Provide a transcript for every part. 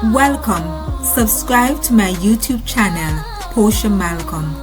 Welcome. Subscribe to my YouTube channel, Posha Malcolm.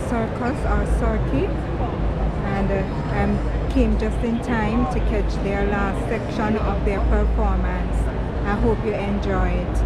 Circus or Circuit, and came just in time to catch their last section of their performance. I hope you enjoy it.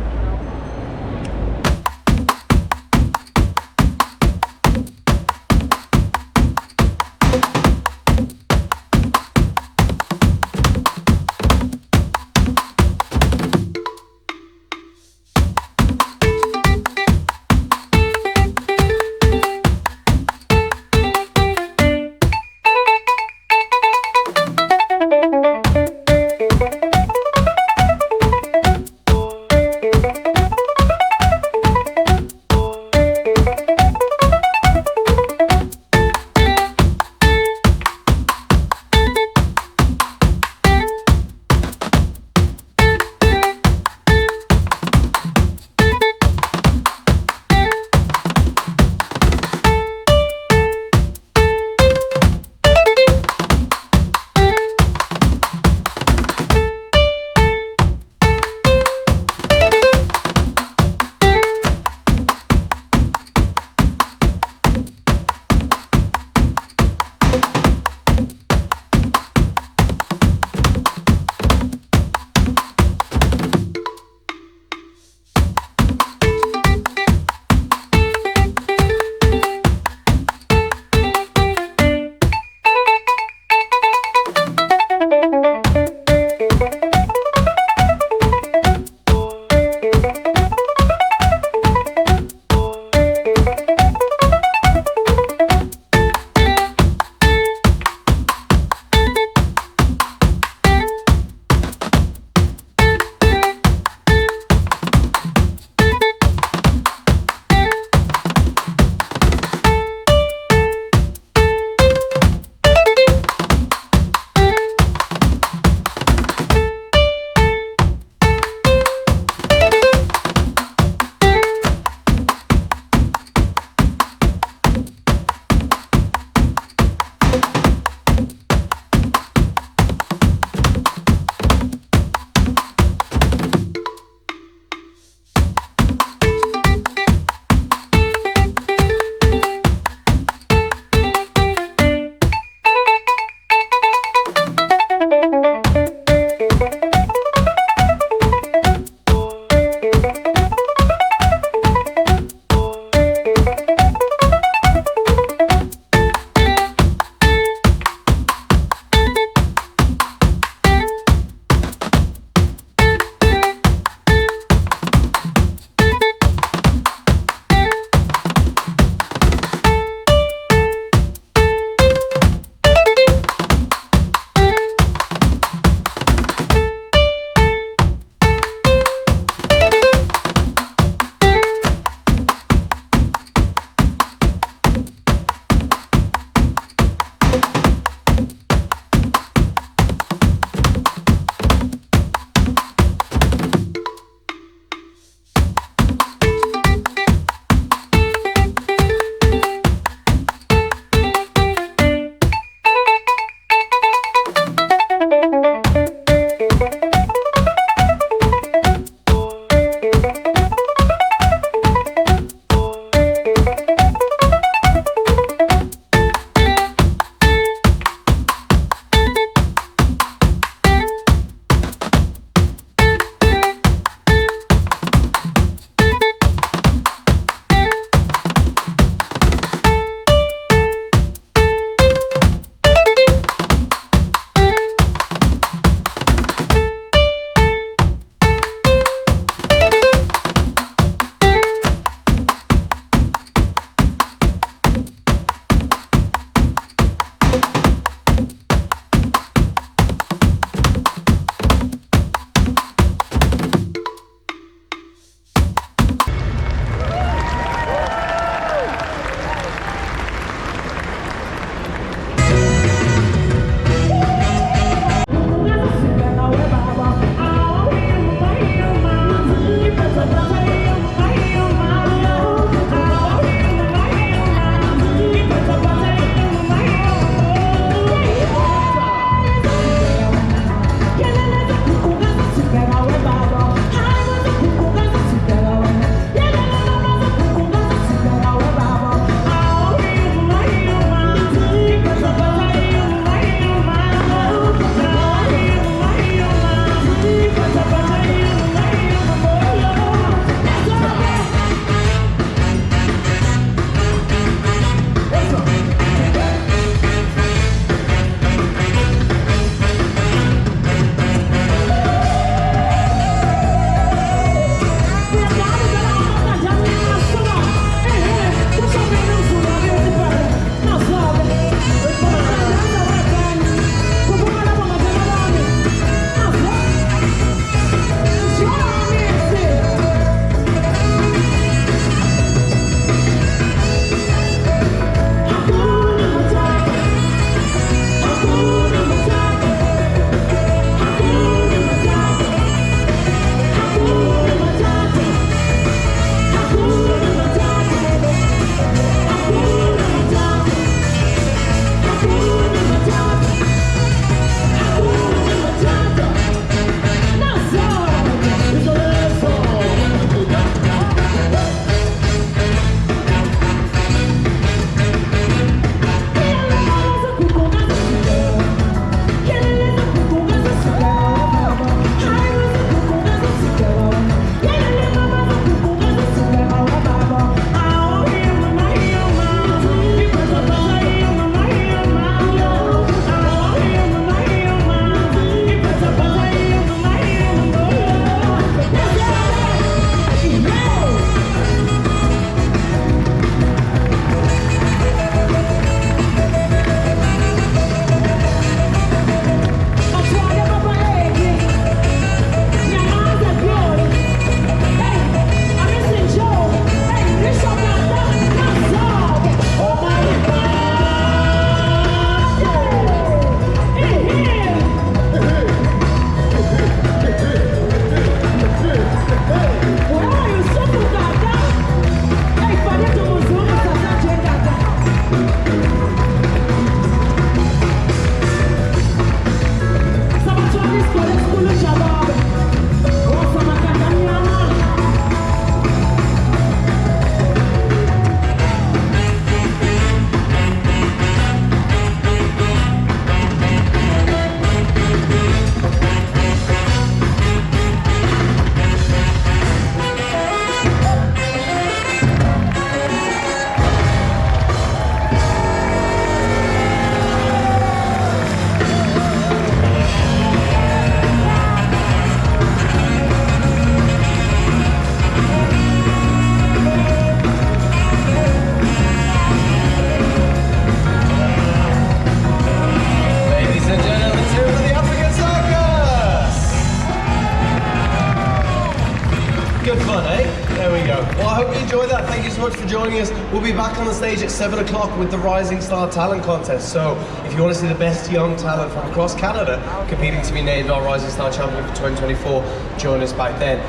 fun, eh? There we go. Well, I hope you enjoyed that. Thank you so much for joining us. We'll be back on the stage at 7 o'clock with the Rising Star Talent Contest. So if you want to see the best young talent from across Canada competing to be named our Rising Star Champion for 2024, join us back then.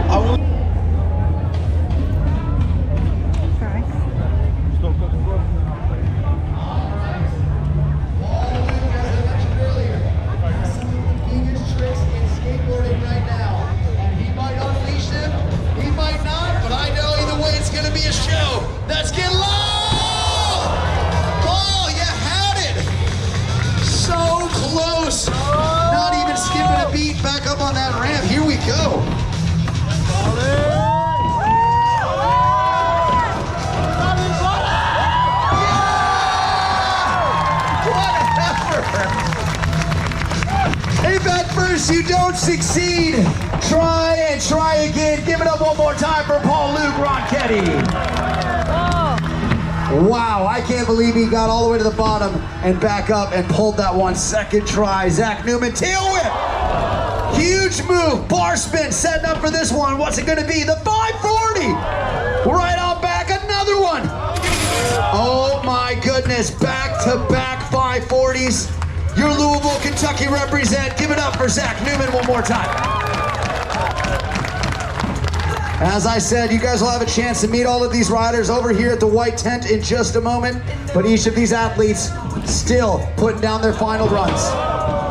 I will you don't succeed, try and try again. Give it up one more time for Paul Luke Ronchetti. Wow, I can't believe he got all the way to the bottom and back up and pulled that one. Second try. Zach Newman, tail whip. Huge move, bar spin, setting up for this one. What's it gonna be? The 540. Right on back, another one. Oh my goodness, back-to-back 540s. Your Louisville, Kentucky represent. Give it up for Zach Newman one more time. As I said, you guys will have a chance to meet all of these riders over here at the white tent in just a moment. But each of these athletes still putting down their final runs.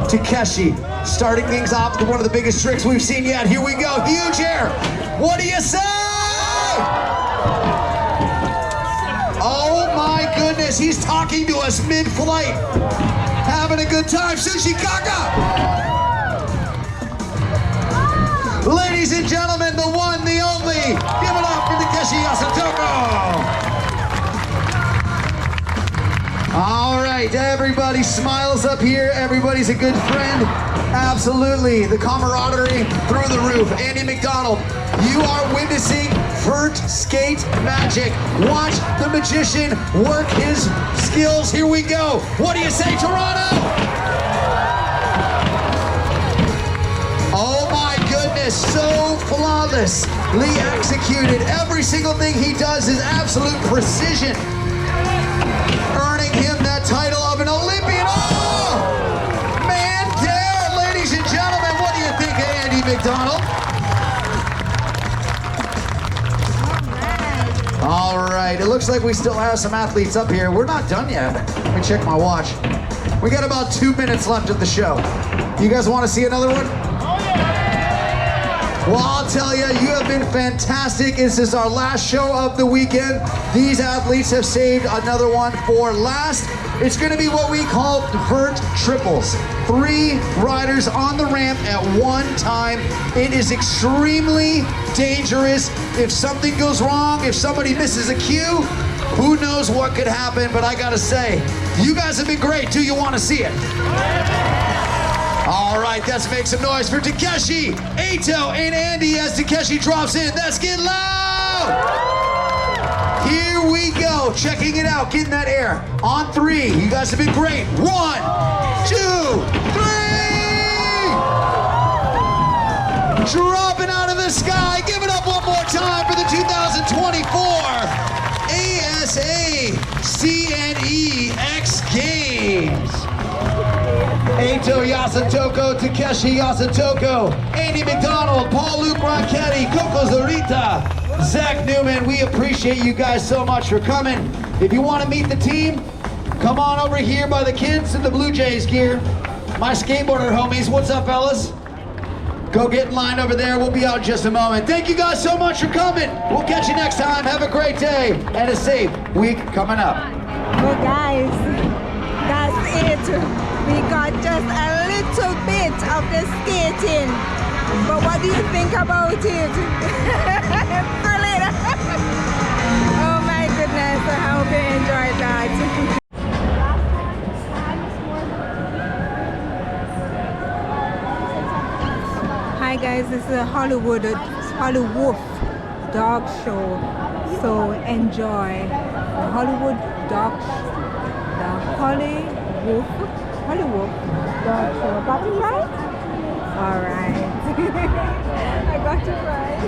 Takeshi starting things off with one of the biggest tricks we've seen yet. Here we go, huge air. What do you say? Oh my goodness, he's talking to us mid-flight. Having a good time, Sushi Kaka! Ladies and gentlemen, the one, the only, give it up for Takeshi Yasutoko! All right, everybody smiles up here. Everybody's a good friend. Absolutely, the camaraderie through the roof. Andy McDonald, you are witnessing vert skate magic. Watch the magician work his skills. Here we go. What do you say, Toronto? Oh my goodness, so flawlessly executed. Every single thing he does is absolute precision, earning him that title of an Olympian. Oh! Man dare, ladies and gentlemen, what do you think of Andy McDonald? All right, it looks like we still have some athletes up here. We're not done yet. Let me check my watch. We got about 2 minutes left of the show. You guys want to see another one? Well, I'll tell you, you have been fantastic. This is our last show of the weekend. These athletes have saved another one for last. It's going to be what we call vert triples. 3 riders on the ramp at one time. It is extremely dangerous. If something goes wrong, if somebody misses a cue, who knows what could happen, but I gotta say, you guys have been great. Do you want to see it? All right, let's make some noise for Takeshi, Eito, and Andy as Takeshi drops in. Let's get loud! Here we go, checking it out, getting that air. On 3, you guys have been great. 1, 2, 3! Dropping out of the sky. Give it up one more time for the 2024 ASA CNE X Games. Eito Yasutoko, Takeshi Yasutoko, Andy McDonald, Paul Luke Ronchetti, Coco Zorita, Zach Newman. We appreciate you guys so much for coming. If you want to meet the team, come on over here by the kids in the Blue Jays gear. My skateboarder homies, what's up, fellas? Go get in line over there. We'll be out in just a moment. Thank you guys so much for coming. We'll catch you next time. Have a great day and a safe week coming up. Well, guys, that's it. We got just a little bit of the skating. But what do you think about it? Brilliant. Oh my goodness, I hope you enjoyed that. Hi guys, this is a Hollywood dog show. So enjoy the Hollywood dog dog show. Got it right? Alright. I got it right.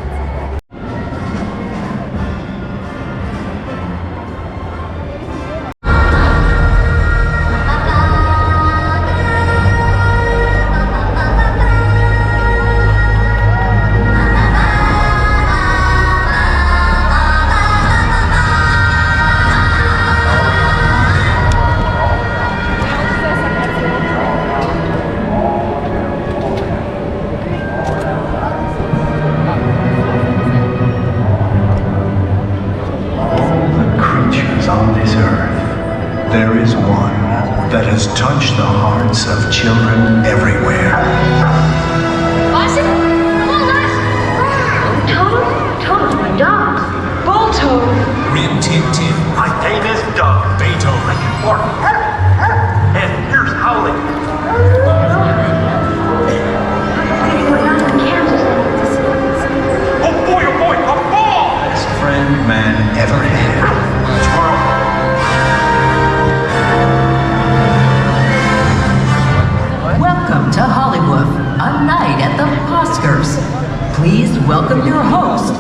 please welcome your host,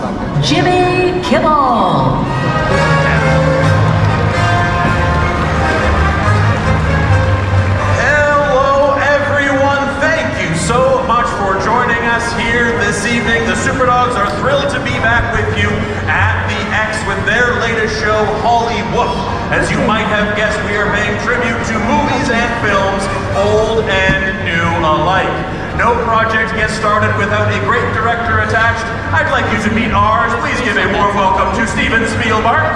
Jimmy Kimmel. Hello, everyone. Thank you so much for joining us here this evening. The Superdogs are thrilled to be back with you at the X with their latest show, Hollywood. As you might have guessed, we are paying tribute to movies and films, old and new alike. No project gets started without a great director attached. I'd like you to meet ours. Please give a warm welcome to Steven Spielberg.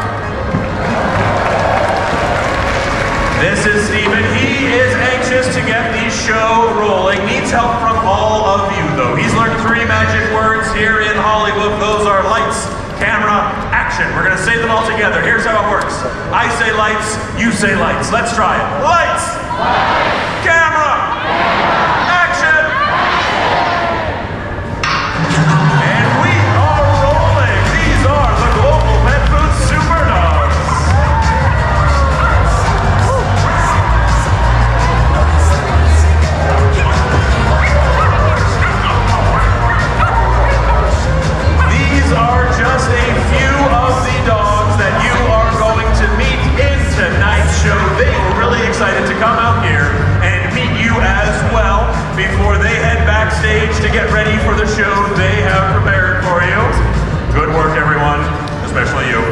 This is Steven. He is anxious to get the show rolling. Needs help from all of you, though. He's learned 3 magic words here in Hollywood. Those are lights, camera, action. We're going to say them all together. Here's how it works. I say lights, you say lights. Let's try it. Lights! Camera! Action! And we are rolling. These are the Global Pet Food Superdogs. These are just a few of the dogs that you are going to meet in tonight's show. They were really excited to come out here and meet you as well before they head backstage to get ready for the show they have prepared for you. Good work, everyone, especially you.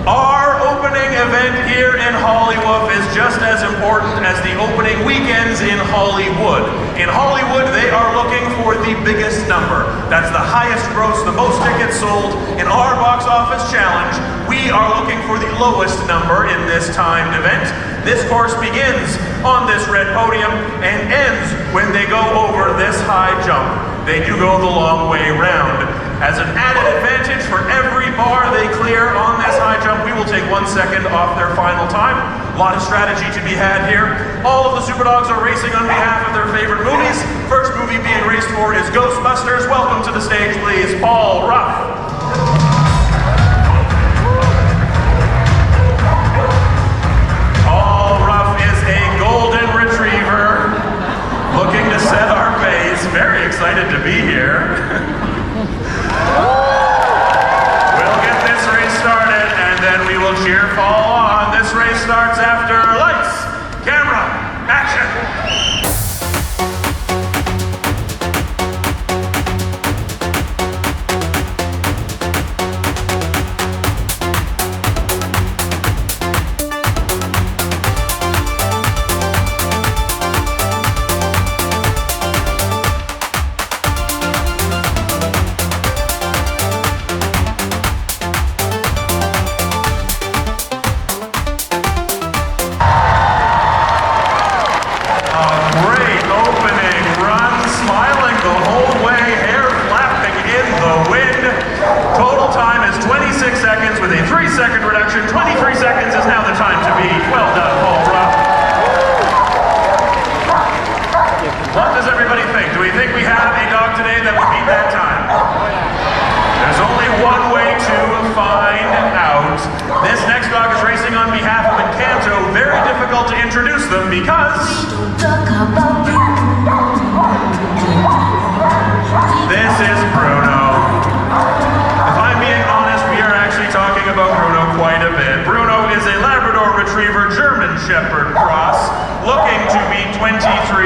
Our opening event here in Hollywood is just as important as the opening weekends in Hollywood. In Hollywood, they are looking for the biggest number. That's the highest gross, the most tickets sold. In our box office challenge, we are looking for the lowest number in this timed event. This course begins on this red podium and ends when they go over this high jump. They do go the long way round. As an added advantage for every bar they clear on this high jump, we will take 1 second off their final time. A lot of strategy to be had here. All of the Superdogs are racing on behalf of their favorite movies. First movie being raced for is Ghostbusters. Welcome to the stage, please, Paul Ruff. Paul Ruff is a golden retriever looking to set our pace. Very excited to be here. We'll get this race started and then we will cheer Paul on. This race starts after lights, camera, action.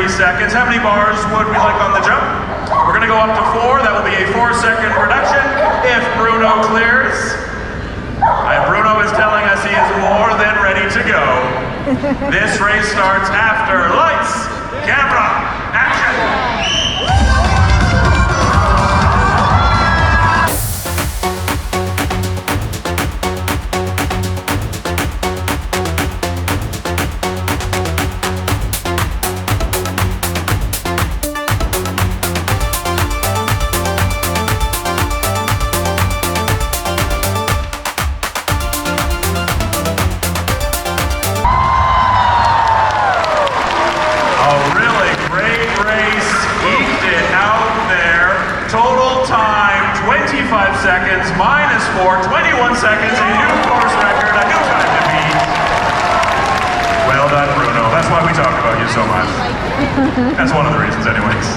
Seconds. How many bars would we like on the jump? We're going to go up to 4. That will be a 4-second reduction if Bruno clears. Bruno is telling us he is more than ready to go. This race starts after lights, camera, action. Seconds, minus 4, 21 seconds, a new course record, a new time to beat. Well done, Bruno. That's why we talk about you so much. That's one of the reasons, anyways.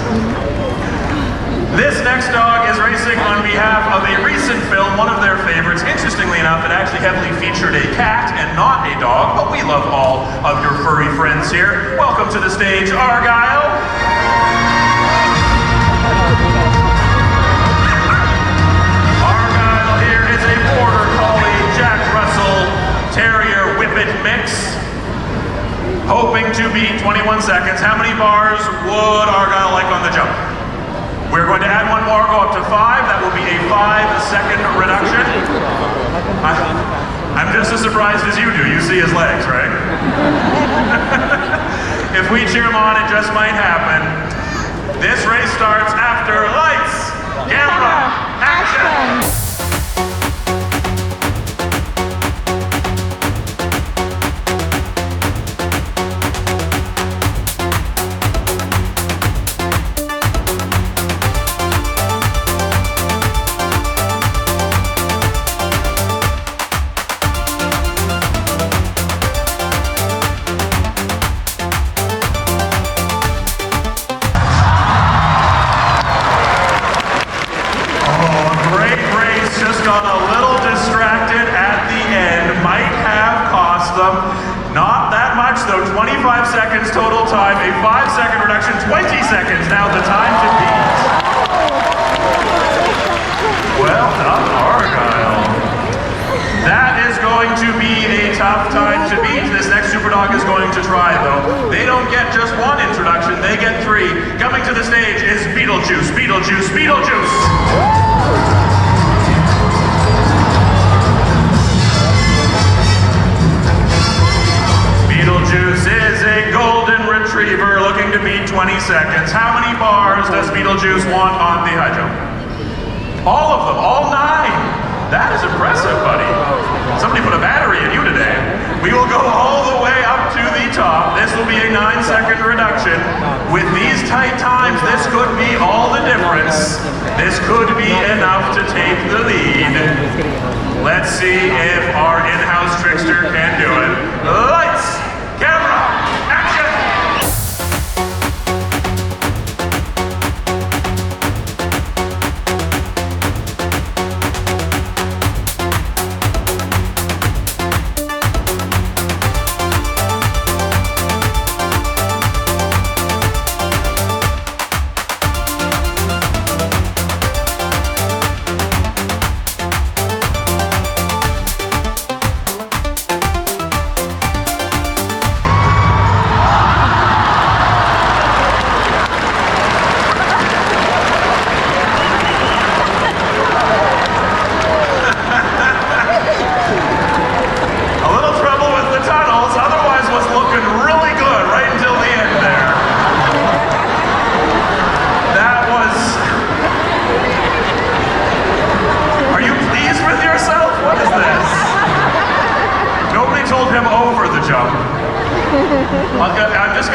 This next dog is racing on behalf of a recent film, one of their favorites. Interestingly enough, it actually heavily featured a cat and not a dog, but we love all of your furry friends here. Welcome to the stage, Argyle. Argyle here is a Border Collie Jack Russell Terrier Whippet mix, hoping to beat 21 seconds. How many bars would Argyle like on the jump? We're going to add one more, go up to 5. That will be a 5-second reduction. I'm just as surprised as you do. You see his legs, right? If we cheer him on, it just might happen. This race starts after lights, camera, action! Got a little distracted at the end, might have cost them. Not that much though, 25 seconds total time, a 5-second reduction, 20 seconds now the time to beat. Well done, Argyle. That is going to be a tough time to beat. This next Superdog is going to try though. They don't get just one introduction, they get 3. Coming to the stage is Beetlejuice, Beetlejuice, Beetlejuice. Beetlejuice is a golden retriever looking to beat 20 seconds. How many bars does Beetlejuice want on the high jump? All of them, all 9. That is impressive, buddy. Somebody put a battery in you today. We will go all the way up to the top. This will be a 9-second reduction. With these tight times, this could be all the difference. This could be enough to take the lead. Let's see if our in-house trickster can do it. Lights, camera, action!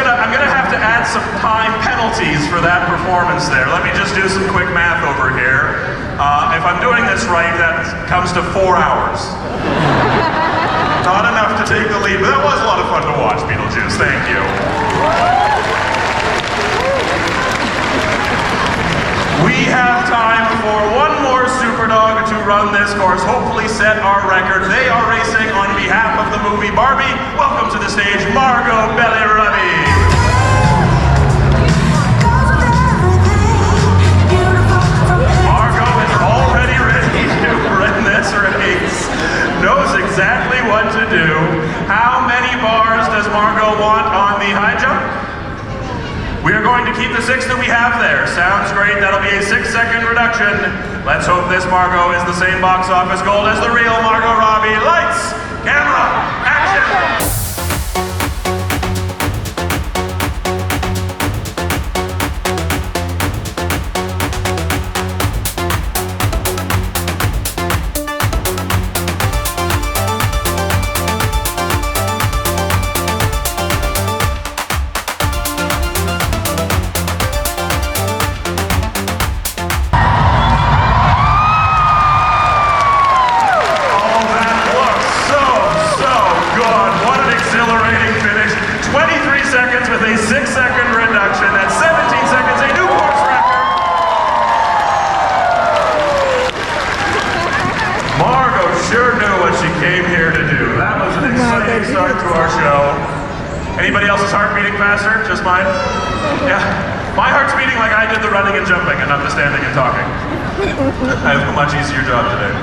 I'm gonna have to add some time penalties for that performance there. Let me just do some quick math over here. If I'm doing this right, that comes to 4 hours. Not enough to take the lead, but that was a lot of fun to watch, Beetlejuice. Thank you. We have time for one more Superdog to run this course, hopefully set our record. They are racing on behalf of the movie Barbie. Welcome to the stage, Margot Belli-Rabi. Margot is already ready to run this race. Knows exactly what to do. How many bars does Margot want on the high jump? We are going to keep the 6 that we have there. Sounds great. That'll be a 6-second reduction. Let's hope this Margot is the same box office gold as the real Margot Robbie. Lights, camera, action! What an faster? Just mine? Yeah. My heart's beating like I did the running and jumping and not the standing and talking. I have a much easier job today.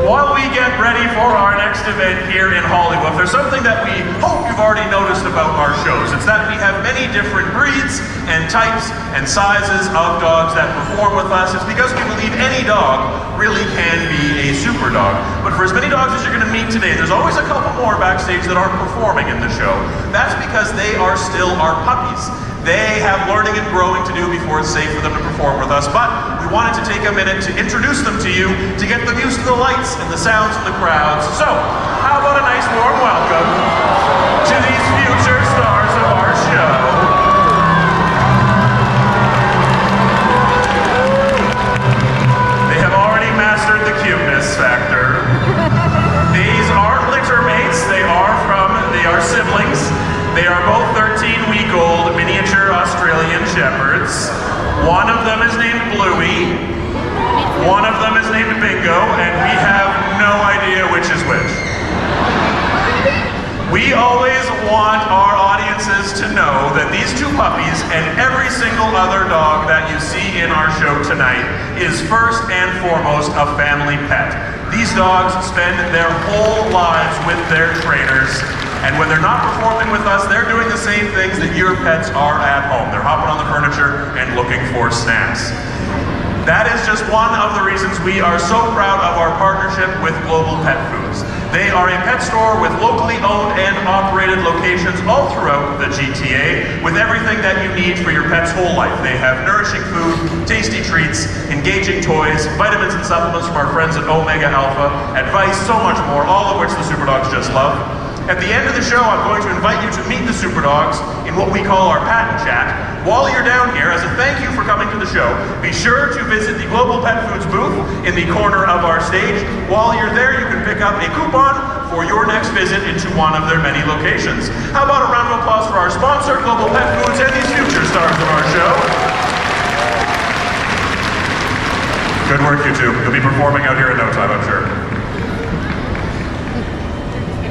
While we get ready for our next event here in Hollywood, there's something that we hope you've already noticed about our shows. It's that we have many different breeds and types and sizes of dogs that perform with us. It's because we believe any dog really can be a super dog. But for as many dogs as you're going to meet today, there's always a couple more backstage that aren't performing in the show. That's because they are still our puppies. They have learning and growing to do before it's safe for them to perform with us, but we wanted to take a minute to introduce them to you, to get them used to the lights and the sounds of the crowds. So, how about a nice warm welcome to these future stars of our show. They have already mastered the cuteness factor. These aren't litter mates, they are siblings. They are both 13-week-old miniature Australian Shepherds. One of them is named Bluey, one of them is named Bingo, and we have no idea which is which. We always want our audiences to know that these two puppies and every single other dog that you see in our show tonight is first and foremost a family pet. These dogs spend their whole lives with their trainers. And when they're not performing with us, they're doing the same things that your pets are at home. They're hopping on the furniture and looking for snacks. That is just one of the reasons we are so proud of our partnership with Global Pet Foods. They are a pet store with locally owned and operated locations all throughout the GTA with everything that you need for your pet's whole life. They have nourishing food, tasty treats, engaging toys, vitamins and supplements from our friends at Omega Alpha, advice, so much more, all of which the Super Dogs just love. At the end of the show, I'm going to invite you to meet the Super Dogs in what we call our Pat and Chat. While you're down here, as a thank you for coming to the show, be sure to visit the Global Pet Foods booth in the corner of our stage. While you're there, you can pick up a coupon for your next visit into one of their many locations. How about a round of applause for our sponsor, Global Pet Foods, and these future stars of our show. Good work, you two. You'll be performing out here in no time, I'm sure.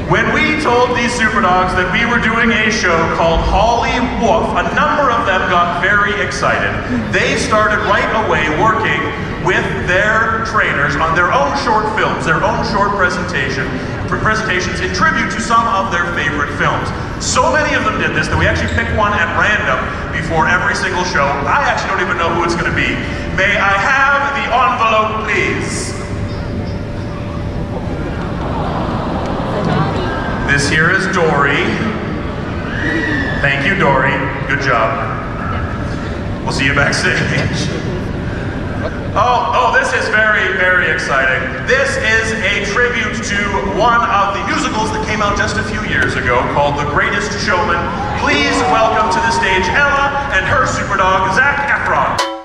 When we told these super dogs that we were doing a show called Holly Woof, a number of them got very excited. They started right away working with their trainers on their own short films, their own short presentations in tribute to some of their favorite films. So many of them did this that we actually picked one at random before every single show. I actually don't even know who it's going to be. May I have the envelope, please? This here is Dory. Thank you, Dory. Good job. We'll see you backstage. Oh, this is very, very exciting. This is a tribute to one of the musicals that came out just a few years ago called The Greatest Showman. Please welcome to the stage Ella and her super dog, Zac Efron.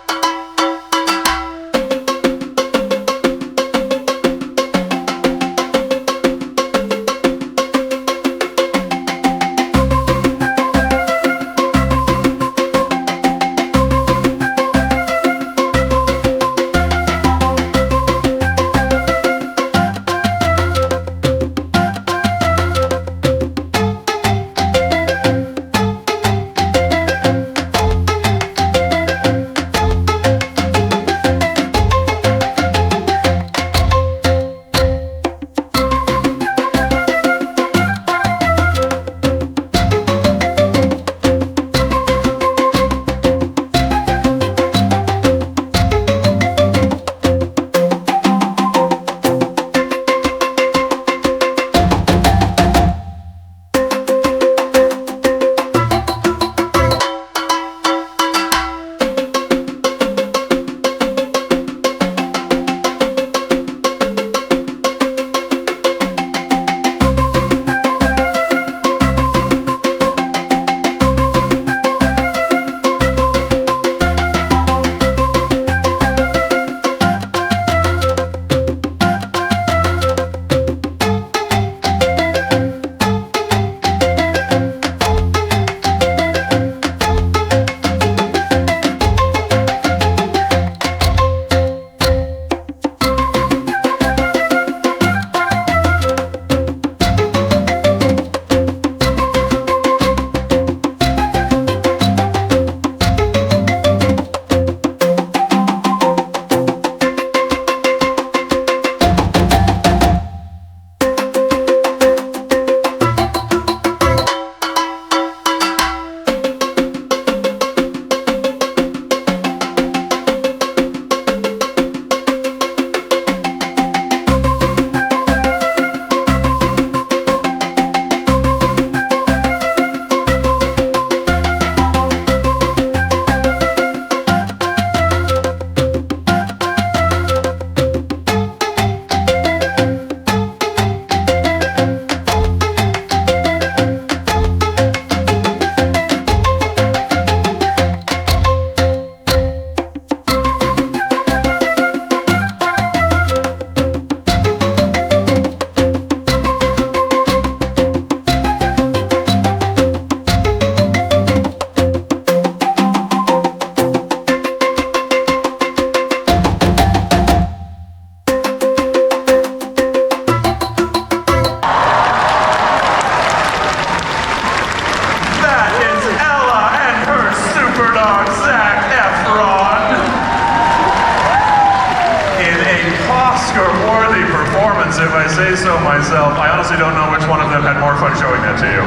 say so myself, I honestly don't know which one of them had more fun showing that to you.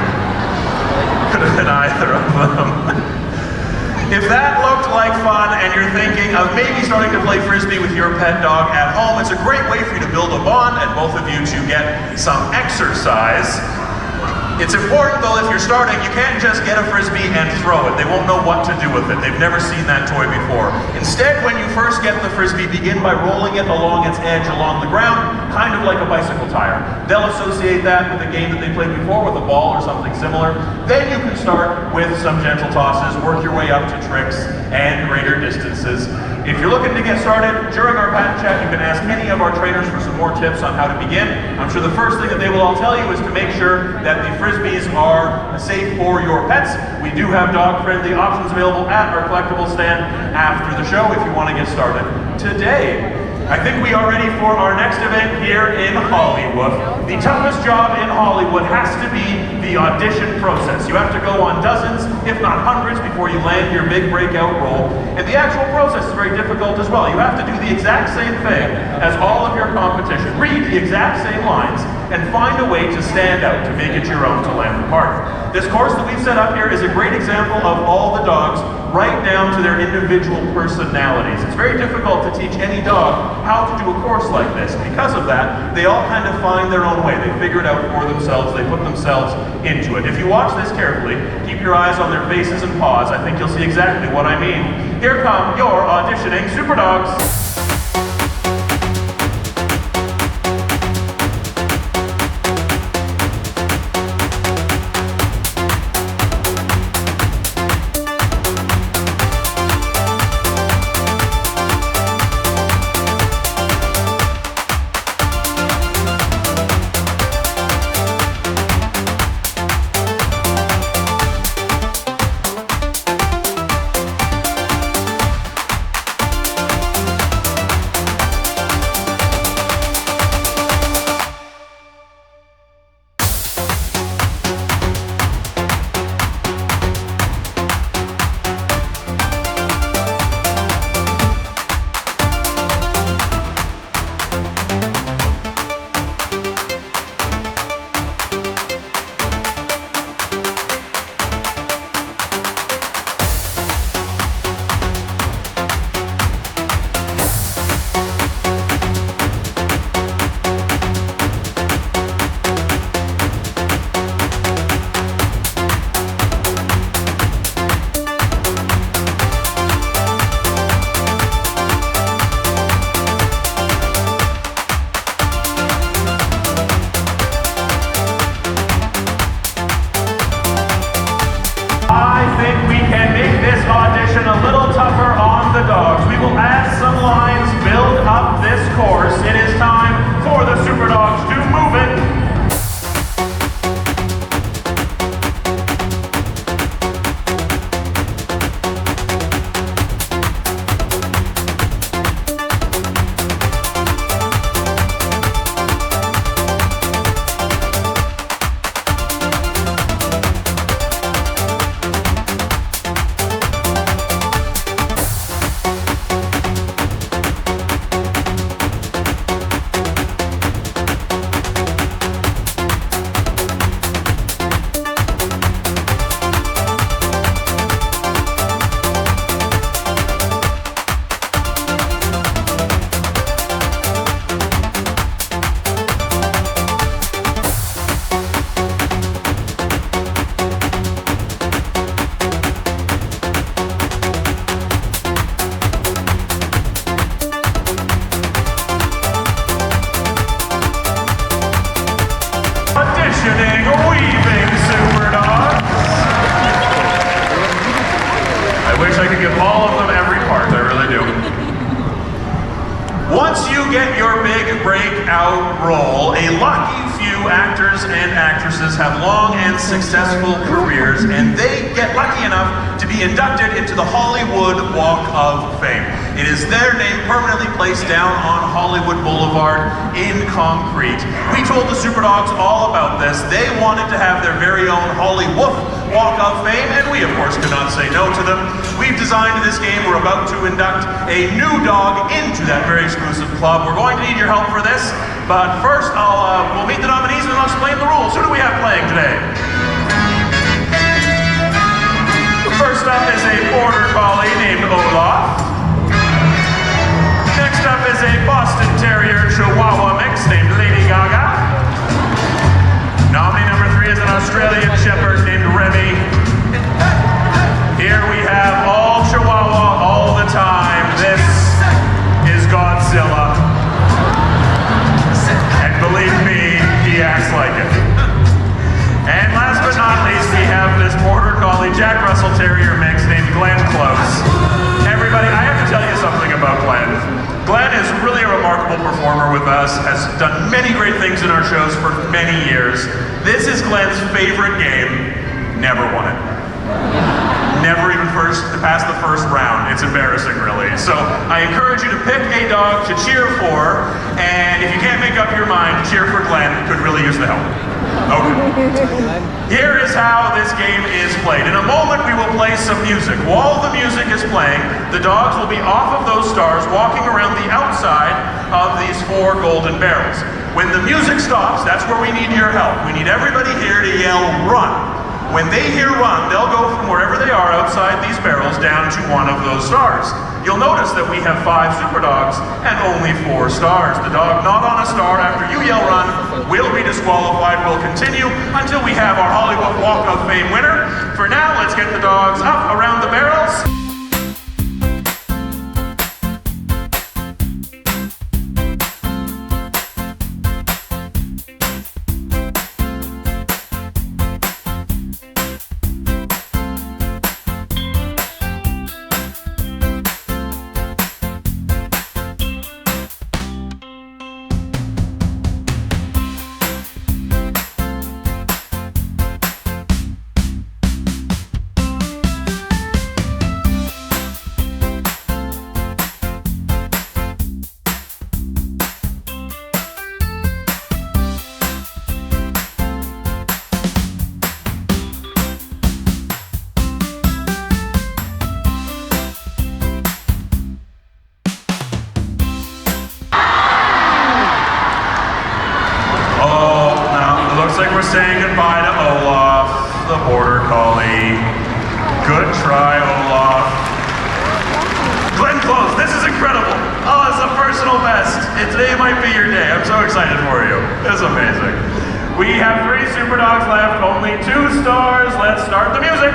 Could have been either of them. If that looked like fun and you're thinking of maybe starting to play Frisbee with your pet dog at home, it's a great way for you to build a bond and both of you to get some exercise. It's important though, if you're starting, you can't just get a Frisbee and throw it. They won't know what to do with it. They've never seen that toy before. Instead, when you first get the Frisbee, begin by rolling it along its edge along the ground, kind of like a bicycle tire. They'll associate that with a game that they played before with a ball or something similar. Then you can start with some gentle tosses, work your way up to tricks and greater distances. If you're looking to get started, during our patent chat, you can ask any of our trainers for some more tips on how to begin. I'm sure the first thing that they will all tell you is to make sure that the Frisbees are safe for your pets. We do have dog-friendly options available at our collectible stand after the show if you want to get started today. I think we are ready for our next event here in Hollywood. The toughest job in Hollywood has to be the audition process. You have to go on dozens, if not hundreds, before you land your big breakout role. And the actual process is very difficult as well. You have to do the exact same thing as all of your competition. Read the exact same lines and find a way to stand out, to make it your own, to land the part. This course that we've set up here is a great example of all the dogs, right down to their individual personalities. It's very difficult to teach any dog how to do a course like this. Because of that, they all kind of find their own way. They figure it out for themselves. They put themselves into it. If you watch this carefully, keep your eyes on their faces and paws. I think you'll see exactly what I mean. Here come your auditioning super dogs. Once you get your big breakout role, a lucky few actors and actresses have long and successful careers, and they get lucky enough to be inducted into the Hollywood Walk of Fame. It is their name permanently placed down on Hollywood Boulevard in concrete. We told the Superdogs all about this. They wanted to have their very own Hollywood Walk of Fame, and we, of course, could not say no to them. We've designed this game. We're about to induct a new dog into that very exclusive club. We're going to need your help for this, but first, we'll meet the nominees and I'll explain the rules. Who do we have playing today? First up is a border collie named Olaf. Next up is a Boston Terrier Chihuahua mix named Lady Gaga. Nominee number 3 is an Australian Shepherd named Remy. Here we have all Chihuahua all the time. This is Godzilla. And believe me, he acts like it. And last but not least, we have this Border Collie Jack Russell Terrier mix named Glenn Close. Everybody, I have to tell you something about Glenn. Glenn is really a remarkable performer with us, has done many great things in our shows for many years. This is Glenn's favorite game, never won it. Never even past the first round. It's embarrassing, really. So I encourage you to pick a dog to cheer for, and if you can't make up your mind, cheer for Glenn, could really use the help. Okay. Here is how this game is played. In a moment, we will play some music. While the music is playing, the dogs will be off of those stars, walking around the outside of these 4 golden barrels. When the music stops, that's where we need your help. We need everybody here to yell, "Run." When they hear run, they'll go from wherever they are outside these barrels down to one of those stars. You'll notice that we have 5 super dogs and only 4 stars. The dog not on a star after you yell run will be disqualified. We'll continue until we have our Hollywood Walk of Fame winner. For now, let's get the dogs up around the barrels. Looks like we're saying goodbye to Olaf, the Border Collie. Good try, Olaf. Glenn Close, this is incredible. Oh, it's a personal best. Today might be your day. I'm so excited for you. It's amazing. We have 3 super dogs left, only 2 stars. Let's start the music.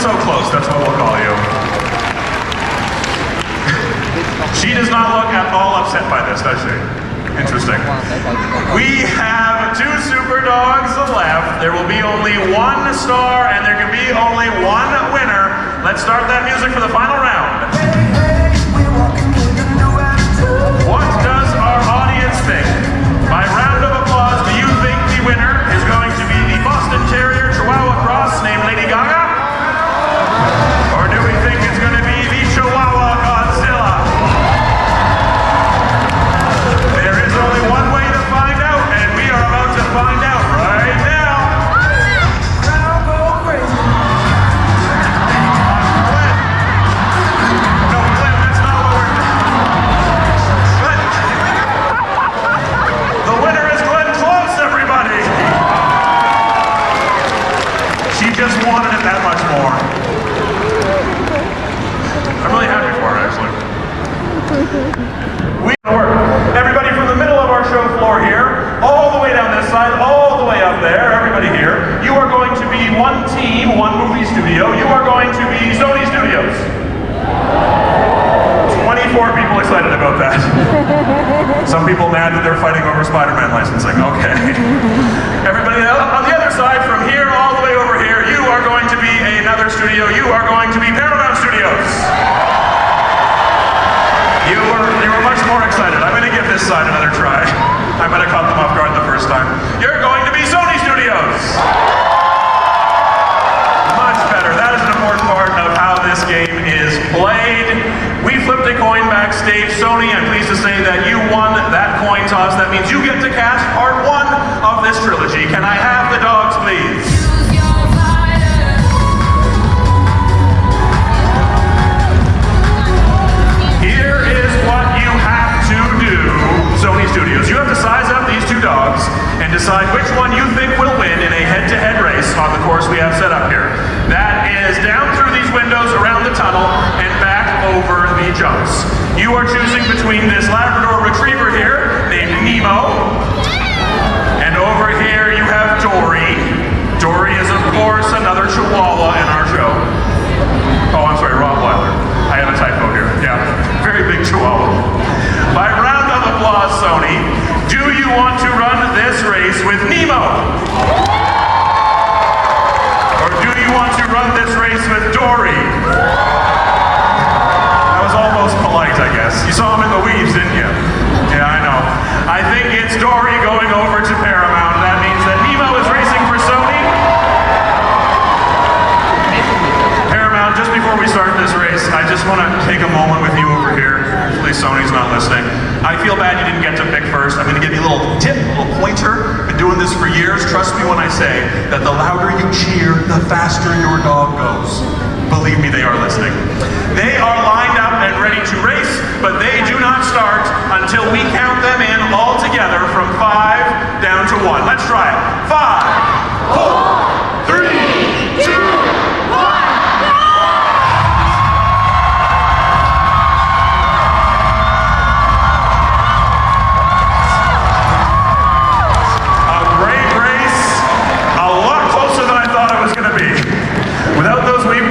So close, that's what we'll call you. She does not look at all upset by this, does she? Interesting. We have 2 super dogs left. There will be only 1 star and there can be only 1 winner. Let's start that music for the final round. What does our audience think? By round of applause, do you think the winner is going to be the Boston Terrier Chihuahua cross named Lady Gaga? Or do we think it's going to be the Chihuahua Godzilla? There is only one way to find out, and we are about to find out right now. Glenn. No, Glenn, that's not what we're... Glenn. The winner is Glenn Close, everybody. She just wanted it that much more. I'm really happy for her, actually. Everybody from the middle of our show floor here, all the way down this side, all the way up there, everybody here, you are going to be 1 team, 1 movie studio. You are going to be Sony Studios. 24 people excited about that. Some people mad that they're fighting over Spider-Man licensing. Okay. Everybody on the other side, from here all the way over here, you are going to be another studio. You are going to be Paramount Studios. You were much more excited. I'm going to give this side another try. I might have caught them off guard the first time. You're going to be Sony Studios. Much better. That is an important part of how this game is played. We flipped a coin backstage. Sony, I'm pleased to say that you won that coin toss. That means you get to cast part 1 of this trilogy. Can I have the dogs, please? Here is what you have to do, Sony Studios. You have to size up these 2 dogs and decide which one you think will win in a head-to-head race on the course we have set up here. That is down through these windows, around the tunnel, and back over the jumps. You are choosing between this Labrador Retriever here, named Nemo, and over here you have Dory. Dory is, of course, another Chihuahua in our show. Oh, I'm sorry, Rottweiler. I have a typo here. Yeah, very big Chihuahua. By round of applause, Sony, do you want to run this race with Nemo? Or do you want to run this race with Dory? That was almost polite, I guess. You saw him in the weaves, didn't you? Yeah, I know. I think it's Dory going over to Paramount. That means that Nemo is racing for Sony. Paramount, just before we start this race, I just want to take a moment with you over here. Hopefully Sony's not listening. I feel bad you didn't get to pick first. I'm going to give you a little tip, a little pointer. Been doing this for years. Trust me when I say that the louder you cheer, the faster your dog goes. Believe me, they are listening. They are lined up and ready to race, but they do not start until we count them in all together from 5 down to 1. Let's try it. 5, 4, 3, 2, 1.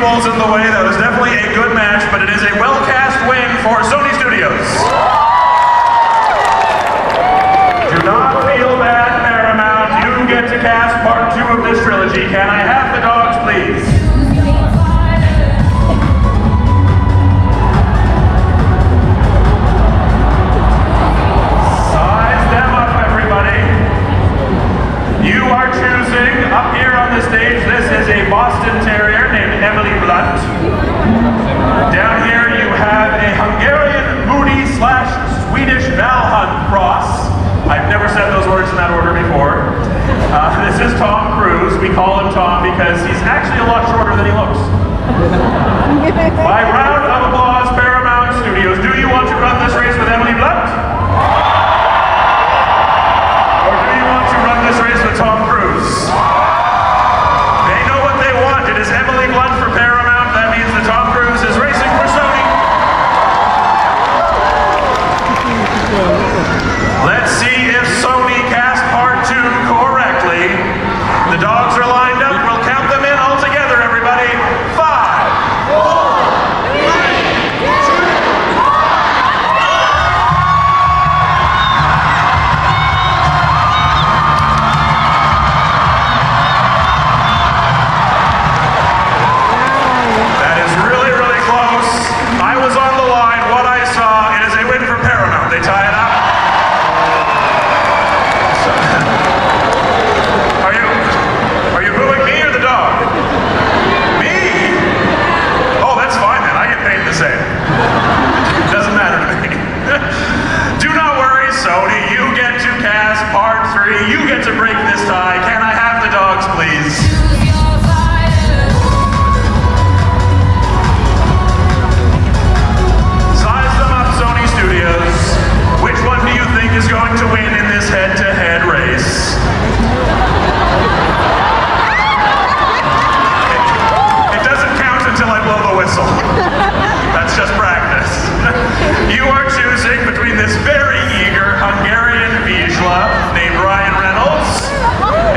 Balls in the way. That was definitely a good match, but it is a well-cast win for Sony Studios. Do not feel bad, Paramount. You get to cast part 2 of this trilogy. Can I have the dogs, please? Size them up, everybody. You are choosing, up here on the stage, this is a Boston Terrier named Emily Blunt. Down here you have a Hungarian Moody/Swedish Valhund cross. I've never said those words in that order before. This is Tom Cruise. We call him Tom because he's actually a lot shorter than he looks. By round of applause, Paramount Studios, do you want to run this race with Emily Blunt? Or do you want to run this race with Tom Cruise? They know what they want. It is Emily Blunt for Paramount. That means that Tom Cruise is racing for Sony. Let's see if Sony cast part 2 correctly. The dogs are lined up. We'll count them in all together, everybody. 5, 4, 3, 2, 1. That is really, really close. I was on the line. What I saw, it is a win for Paramount. They tie it up. Are you booing me or the dog? Me? Oh, that's fine then. I get paid the same. Doesn't matter to me. Do not worry, Sony. You get to cast part 3. You get to break this tie. Can I have the dogs, please? Size them up, Sony Studios. Which one do you think is going to win in this head-to-head race? It doesn't count until I blow the whistle. That's just practice. You are choosing between this very eager Hungarian Vizsla named Ryan Reynolds,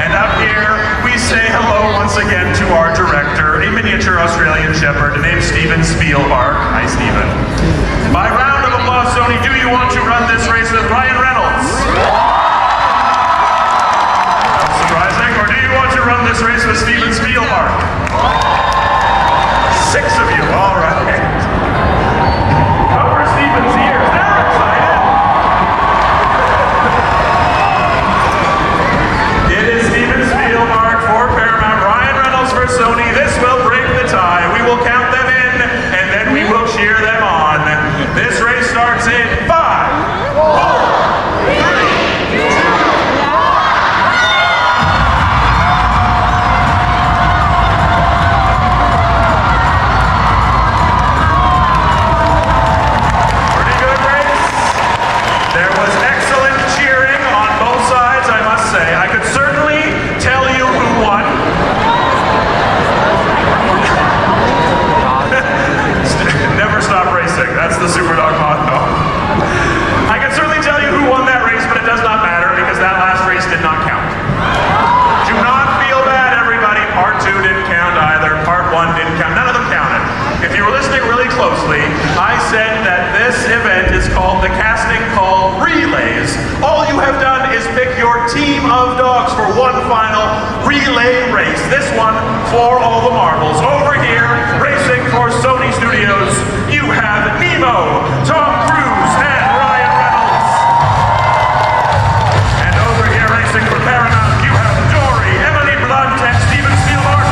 and up here we say hello once again to our director, a miniature Australian Shepherd named Steven Spielbark. Hi, Steven. By round of applause, Sony, do you want to run this race with Ryan Reynolds? There was excellent cheering on both sides, I must say. I could certainly tell you who won. Never stop racing. That's the Superdog motto. I can certainly tell you who won that race, but it does not matter because that last race did not count. Do not feel bad, everybody. Part 2 didn't count either. Part 1 didn't count. None of them counted. If you were listening really closely, I said that this event is called the Casting Call Relays. All you have done is pick your team of dogs for one final relay race. This one for all the marbles. Over here, racing for Sony Studios, you have Nemo, Tom Cruise, and Ryan Reynolds. And over here, racing for Paramount, you have Dory, Emily Blunt, and Steven Spielberg.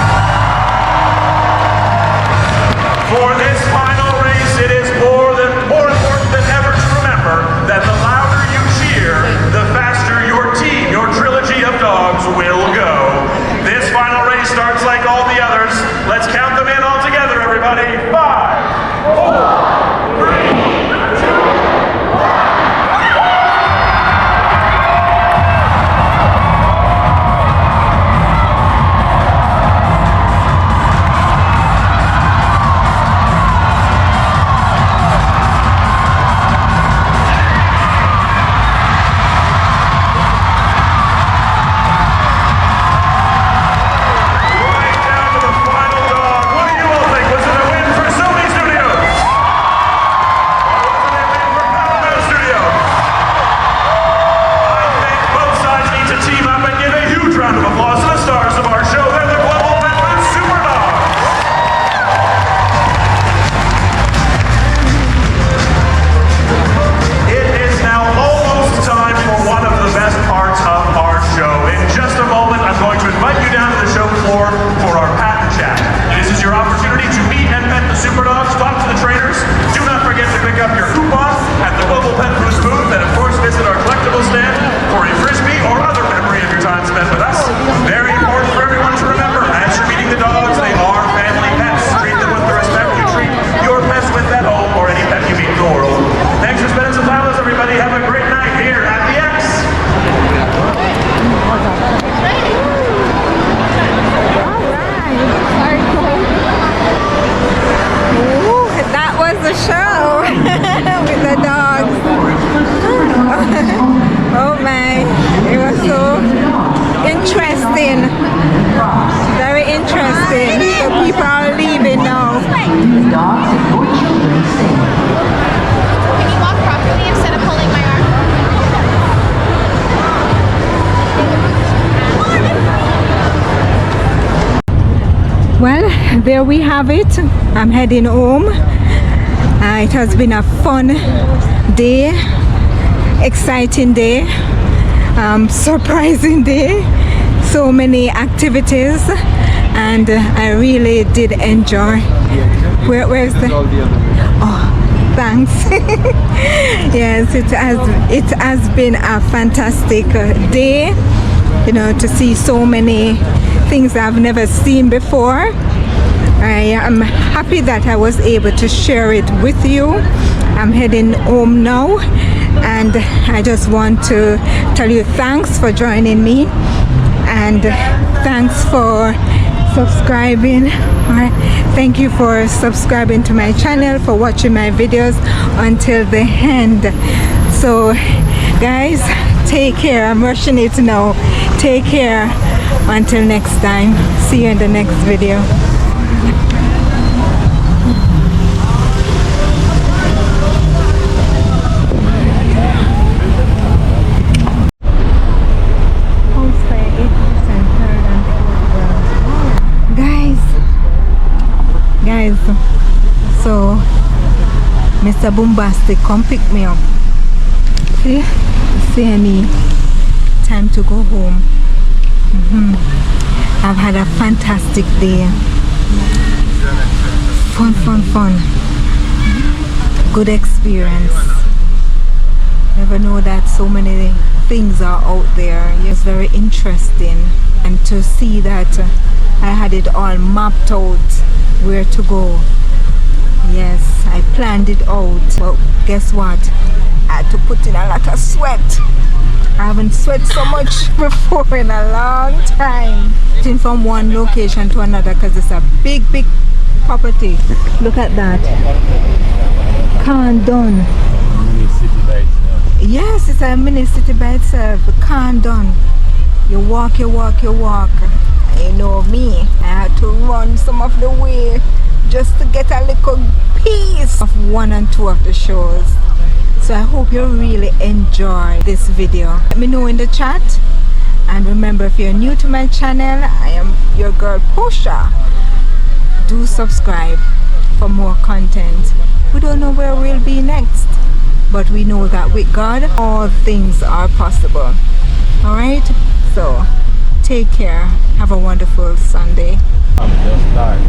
For this final race, it is more important than ever to remember that the louder you cheer, the faster your team, your trilogy of dogs will go. This final race starts like all the others. Let's count them in all together, everybody. 5, 4, 3, 5. Well, there we have it. I'm heading home. It has been a fun day, exciting day, surprising day, so many activities, and I really did enjoy. Where's the? Oh, thanks. Yes, it has been a fantastic day. You know, to see so many things I've never seen before. I am happy that I was able to share it with you. I'm heading home now, and I just want to tell you thanks for joining me, and thanks for subscribing. Thank you for subscribing to my channel, for watching my videos until the end. So guys, take care. I'm rushing it now. Take care until next time. See you in the next video. Guys, so Mr. Bombastic come pick me up. See any time to go home. I've had a fantastic day. Fun. Good experience. Never know that so many things are out there. It's very interesting, and to see that I had it all mapped out where to go. Yes, I planned it out, but guess what? I had to put in a a lot of sweat. I haven't sweat so much before in a long time. From one location to another because it's a big property. Look at that. Condon. Mini city by itself. Yes, it's a mini city by itself. Condon. You walk. You know me. I had to run some of the way just to get a little piece of 1 and 2 of the shows. So I hope you really enjoy this video. Let me know in the chat. And remember, if you're new to my channel, I am your girl Posha. Do subscribe for more content. We don't know where we'll be next, but we know that with God, all things are possible. Alright? So, take care. Have a wonderful Sunday. Just start.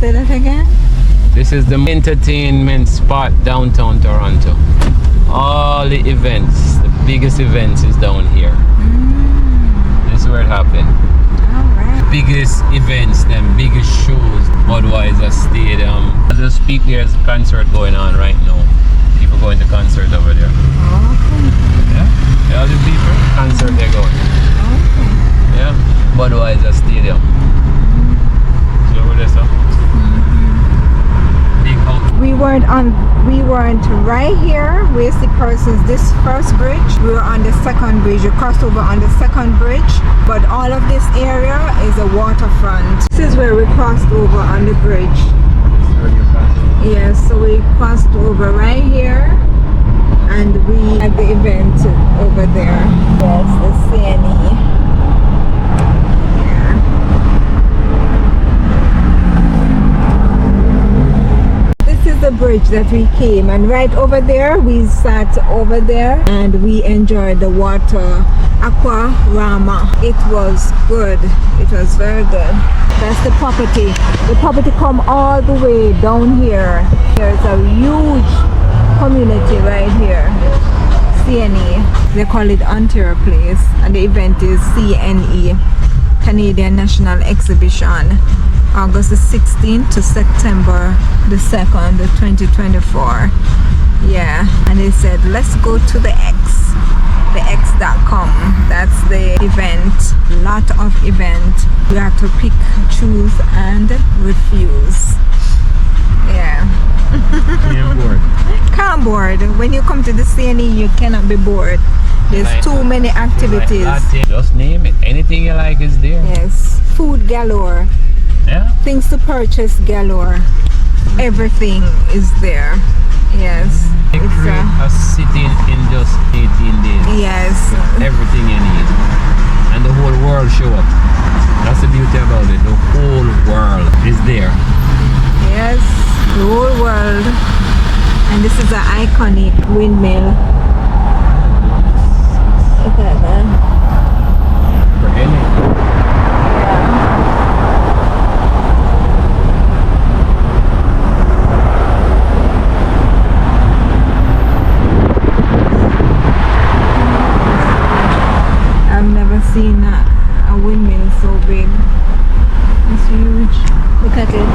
Say that again? This is the entertainment spot downtown Toronto. All the events, the biggest events is down here. This is where it happened. Alright. Biggest events, them biggest shows, Budweiser Stadium. As I speak, there's a concert going on right now. People going to concert over there. Okay. Yeah, all the people, concert they're going. Okay. Yeah, Budweiser Stadium. See over there, sir? Big house. We weren't right here where the persons this first bridge. We were on the second bridge. We crossed over on the second bridge, but all of this area is a waterfront. This is where we crossed over on the bridge. Yes, so we crossed over right here and we had the event over there. Yes, the CNE. The bridge that we came, and right over there we sat over there and we enjoyed the water aquarama. It was good. It was very good. That's the property. The property come all the way down here. There's a huge community right here. CNE. They call it Ontario Place, and the event is CNE, Canadian National Exhibition. August the 16th to September the 2nd, 2024. Yeah, and they said let's go to the x.com. That's the event. Lot of event. You have to pick, choose and refuse. Yeah. Can't bored. When you come to the CNE, you cannot be bored. There's too many activities. Just name it. Anything you like is there. Yes. Food galore. Yeah. Things to purchase galore. Everything is there. Yes. They create a city in just 18 days. Yes. Everything you need. And the whole world show up. That's the beauty about it. The whole world is there. Yes. The whole world. And this is an iconic windmill. Look at that. For any. Seen a windmill so big. It's huge. Look at it.